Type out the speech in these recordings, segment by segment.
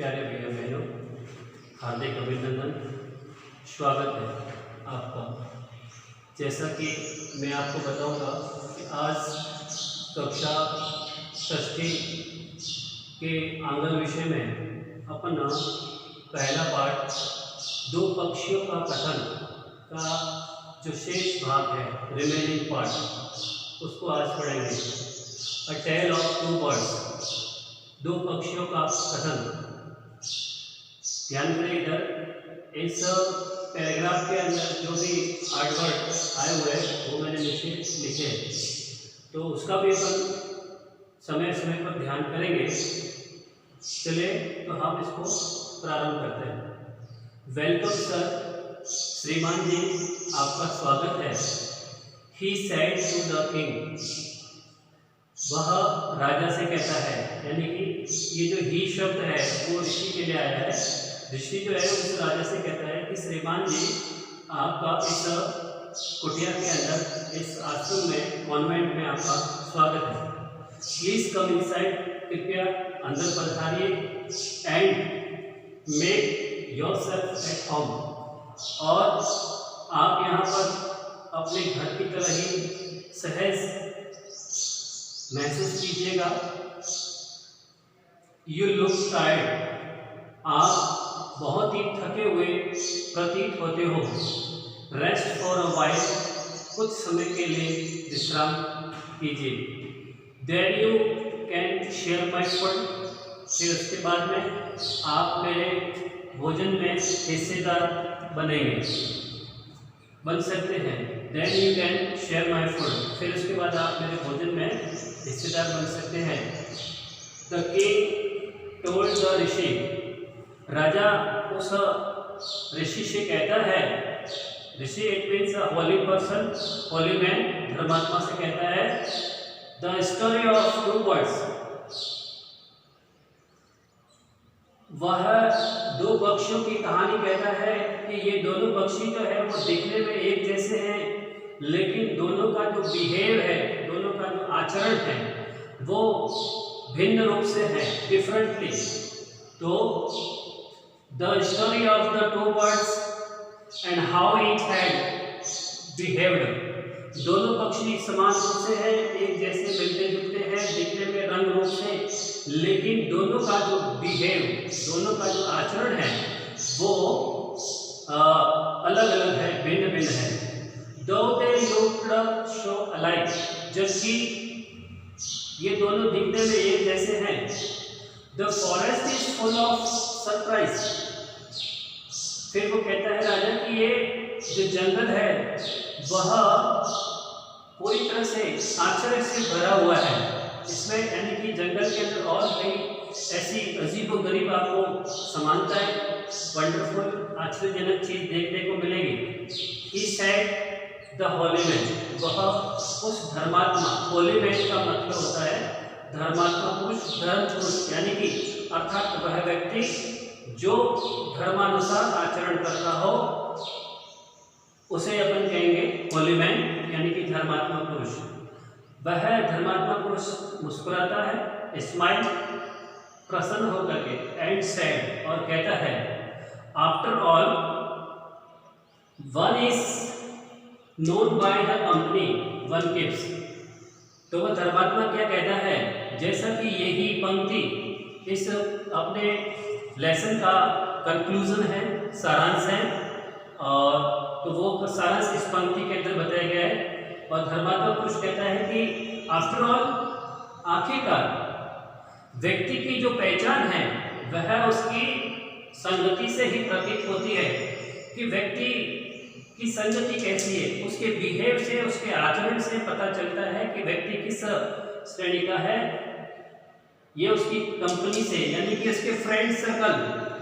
प्यारे भैया बहनों, हार्दिक अभिनंदन, स्वागत है आपका। जैसा कि मैं आपको बताऊंगा कि आज कक्षा षष्ठी के आंग्ल विषय में अपन पहला पाठ दो पक्षियों का कथन का जो शेष भाग है, रिमेनिंग पार्ट, उसको आज पढ़ेंगे। अ टेल ऑफ टू बर्ड्स, दो पक्षियों का कथन। ध्यान करें, इधर इस पैराग्राफ के अंदर जो भी आर्टवर्ड आए हुए हैं वो मैंने नीचे लिखे हैं, तो उसका भी अपन समय समय पर ध्यान करेंगे। चलिए तो हम इसको प्रारंभ करते हैं। वेलकम सर, श्रीमान जी आपका स्वागत है। He said to the king, वह राजा से कहता है, यानी कि ये जो ही शब्द है वो ऋषि के लिए आया है। ऋषि जो है उस राजा से कहता है कि श्रीमान जी आपका इस कुटिया के अंदर, इस आश्रम में, कॉन्वेंट में आपका स्वागत है। प्लीज कम इनसाइड, कृपया अंदर पधारिए। And make yourself at home, और आप यहाँ पर अपने घर की तरह ही सहज महसूस कीजिएगा। यू लुक टायर्ड, आप बहुत ही थके हुए प्रतीत होते हो। रेस्ट फॉर अ वाइल, कुछ समय के लिए विश्राम कीजिए। There you can share my food, फिर उसके बाद में आप मेरे भोजन में हिस्सेदार बन सकते हैं। Then you can share my food, फिर उसके बाद आप मेरे भोजन में हिस्सेदार बन सकते हैं। The king told the rishi, राजा उस ऋषि से कहता है, rishi it means a holy person, holy man, धर्मात्मा से कहता है, the story of two birds, वह दो पक्षियों की कहानी कहता है कि ये दोनों पक्षी जो है वो दिखने में एक जैसे हैं, लेकिन दोनों का जो बिहेव है, दोनों का जो आचरण है वो भिन्न रूप से है, डिफरेंटली। तो the story of the two birds and how it had behaved, दोनों पक्षी समान रूप से हैं, एक जैसे मिलते जुलते हैं दिखने में रंग रूप से, लेकिन दोनों का जो बिहेव, दोनों का जो आचरण है वो अलग अलग है, भिन्न भिन्न है। दो दे लुक्ड सो अलाइक, जबकि ये दोनों दिखने में एक जैसे हैं। The forest is full of surprise, फिर वो कहता है राजा कि ये जो जंगल है वह पूरी तरह से आश्चर्य से भरा हुआ है। इसमें यानी कि जंगल के अंदर और कई ऐसी अजीबोगरीब आपको समानताएं, वंडरफुल, आश्चर्यजनक चीज देखने को मिलेगी। He said the Holi man, वह उस धर्मात्मा, होली मैन का मतलब होता है धर्मात्मा पुरुष, धर्म पुरुष, यानी कि अर्थात वह व्यक्ति जो धर्मानुसार आचरण करता हो उसे अपन कहेंगे होली मैन, यानी कि धर्मात्मा पुरुष। वह धर्मात्मा पुरुष मुस्कुराता है, स्माइल, प्रसन्न होकर के, एंड सेड, और कहता है, after all one is known by the company one keeps. तो वह धर्मात्मा क्या कहता है, जैसा कि यही पंक्ति इस अपने लेसन का कंक्लूजन है, सारांश है, और तो वो सारांश इस पंक्ति के अंदर बताया गया है। और धर्मात्मा पुरुष कहता है कि आफ्टर ऑल, आखिरकार व्यक्ति की जो पहचान है वह उसकी संगति से ही प्रतीत होती है, कि व्यक्ति की संगति कैसी है, उसके बिहेव से, उसके आचरण से पता चलता है कि व्यक्ति किस श्रेणी का है। ये उसकी कंपनी से, यानी कि उसके फ्रेंड सर्कल,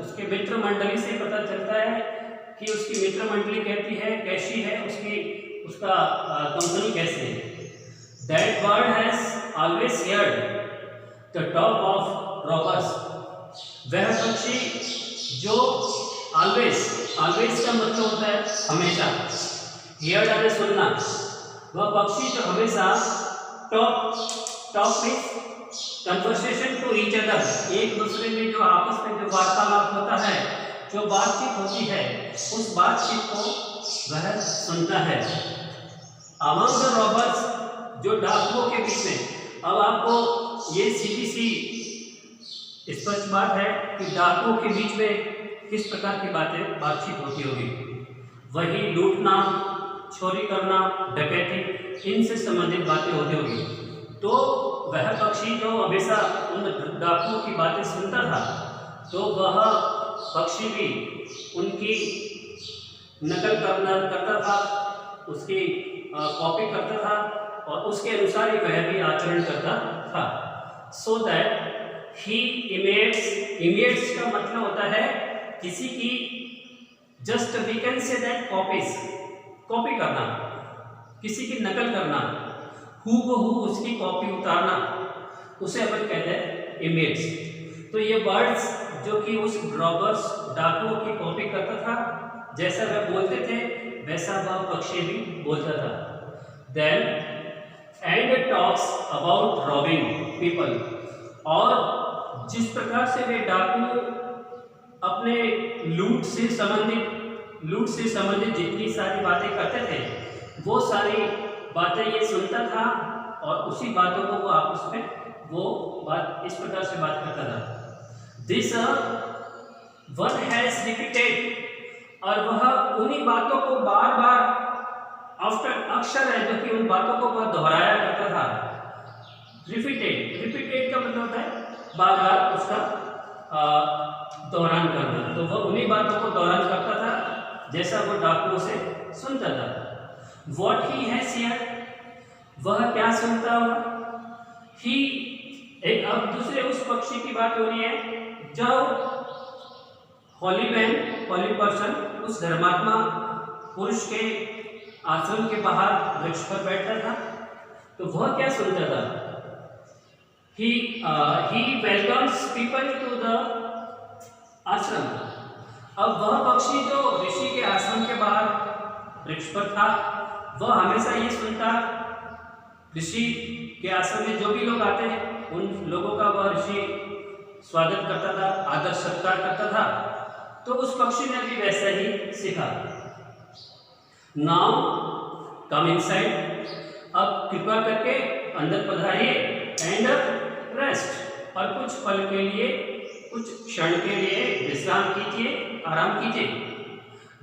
उसके मित्र मंडली से पता चलता है कि उसकी मित्र मंडली कहती है कैसी है, उसका कंपनी कैसे है। That bird has always heard the talk of robbers, वह पक्षी जो ऑलवेज, ऑलवेज का मतलब होता है हमेशा, हियर्ड यानी सुनना, वह पक्षी जो हमेशा talk talk means conversation to each other, एक दूसरे में जो आपस में जो वार्तालाप होता है, जो बातचीत होती है, उस बातचीत को वह सुनता है। अमंग द रॉबर्स, जो डाकुओं के बीच में, अब आपको ये सीधी सी स्पष्ट बात है कि डाकुओं के बीच में किस प्रकार की बातचीत होती होगी। वही लूटना, चोरी करना, डकैती, इनसे संबंधित बातें होती होगी। तो वह पक्षी जो हमेशा उन डाकुओं की बातें सुनता था, तो वह पक्षी भी उनकी नकल करता था, उसकी कॉपी करता था और उसके अनुसार ही वह भी आचरण करता था। सो दैट ही इमेट्स का मतलब होता है किसी की, just we can say that copy करना, किसी की नकल करना, हूबहू उसकी कॉपी उतारना, उसे अपन कहते हैं इमेट्स। तो ये वर्ड्स जो कि उस रॉबर्स डाकुओं की कॉपी करता था, जैसा वह बोलते थे वैसा वह पक्षी भी बोलता था। Then and talks about robbing people, और जिस प्रकार से वे डाकू अपने लूट से संबंधित जितनी सारी बातें करते थे, वो सारी बातें ये सुनता था और उसी बातों को वो आपस में वो बात इस प्रकार से बात करता था। दिस वन हैज रिपीटेड, और वह उन्हीं बातों को बार बार, आफ्टर अक्षर है जो कि उन बातों को वह दोहराया करता था। रिपीटेड का मतलब होता है बार बार उसका दोहरान करना। तो वह उन्हीं बातों को दोहरान करता था जैसा वो डाकुओं से सुनता था। What he has heard, वह क्या सुनता होगा। ही, एक अब दूसरे उस पक्षी की बात हो रही है जो होली पर्सन, उस धर्मात्मा पुरुष के आश्रम के बाहर वृक्ष पर बैठा था। तो वह क्या सुनता था। ही वेलकम्स पीपल टू द आश्रम। अब वह पक्षी जो ऋषि के आश्रम के बाहर वृक्ष पर था, वह हमेशा ये सुनता, ऋषि के आश्रम में जो भी लोग आते हैं उन लोगों का वह ऋषि स्वागत करता था, आदर सत्कार करता था। तो उस पक्षी ने भी वैसा ही सीखा। नाउ कम इनसाइड, अब कृपा करके अंदर पधारिए, एंड रेस्ट, और कुछ पल के लिए, कुछ क्षण के लिए विश्राम कीजिए, आराम कीजिए।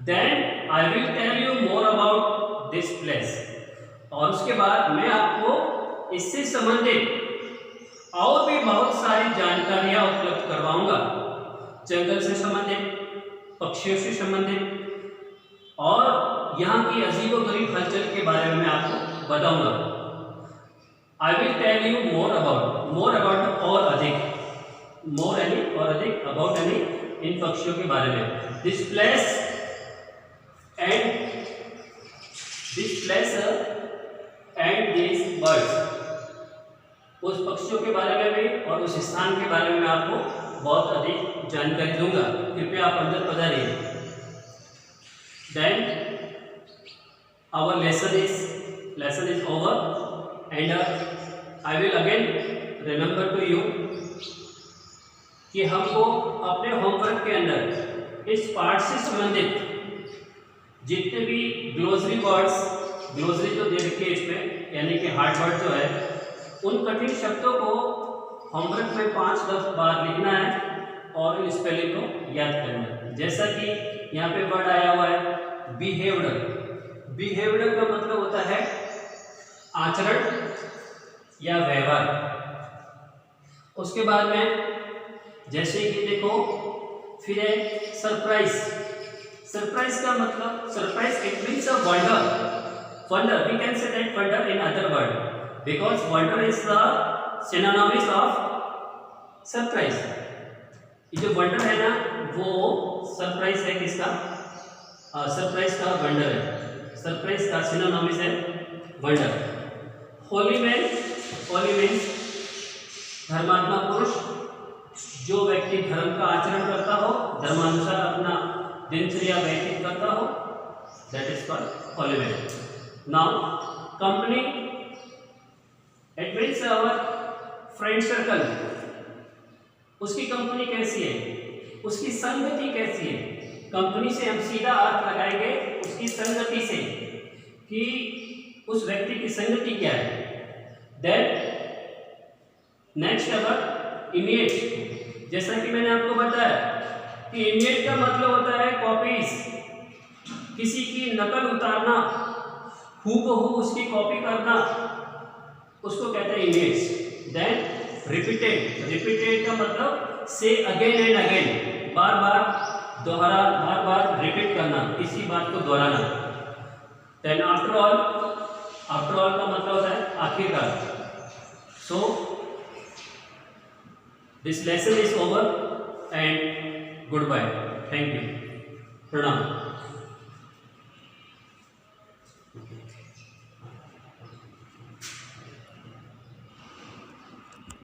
Then I will tell you more about this place, और उसके बाद मैं आपको इससे संबंधित और भी बहुत सारी जानकारियां उपलब्ध करवाऊंगा, जंगल से संबंधित, पक्षियों से संबंधित, और यहाँ की अजीबोगरीब हलचल के बारे में मैं आपको बताऊंगा। I will tell you more about और अधिक, मोर यानी और अधिक, अबाउट यानी इन पक्षियों के बारे में। This place and this birds, उस पक्षियों के बारे में भी और उस स्थान के बारे में मैं आपको बहुत अधिक जानकारी दूंगा। कृपया आप अंदर पधारिए। Then our lesson is over, and I will again remember to you कि हमको अपने होमवर्क के अंदर इस पाठ से संबंधित जितने भी ग्लोसरी वर्ड्स, ग्लोसरी तो दे रखी है इसमें, यानी कि हार्ड वर्ड जो है, उन कठिन शब्दों को होमवर्क में 5-10 बार लिखना है और इन स्पेलिंग को याद करना है। जैसा कि यहाँ पे वर्ड आया हुआ है बिहेव्ड। बिहेव्ड का मतलब होता है आचरण या व्यवहार। उसके बाद में जैसे कि देखो, फिर है सरप्राइज। सरप्राइज का मतलब, surprise it means a wonder, we can say that wonder in other word, because wonder is the synonyms of surprise. ये जो वंडर है ना, वो सरप्राइज है किसका, सरप्राइज का वंडर है, सरप्राइज का सिनोनिम्स है वंडर। होली मीन्स धर्मात्मा पुरुष, जो व्यक्ति धर्म का आचरण करता हो, धर्मानुसार अपना दिनचर्या व्यतीत करता हो, that is called holy man. Now company, it means our friend circle, उसकी कंपनी कैसी है, उसकी संगति कैसी है। कंपनी से हम सीधा अर्थ लगाएंगे उसकी संगति से कि उस व्यक्ति की संगति क्या है। देन नेक्स्ट अवर इमेज, जैसा कि मैंने आपको बताया कि इमेज का मतलब होता है कॉपीज, किसी की नकल उतारना, हूबहू उसकी कॉपी करना, उसको कहते हैं इमेज। देन रिपीटेड, रिपीटेड का मतलब से अगेन एंड अगेन, बार बार दोहरा, बार बार रिपीट करना, किसी बात को दोहराना। Then after all, after all का मतलब होता है आखिरकार। So this lesson is over and goodbye, thank you, प्रणाम।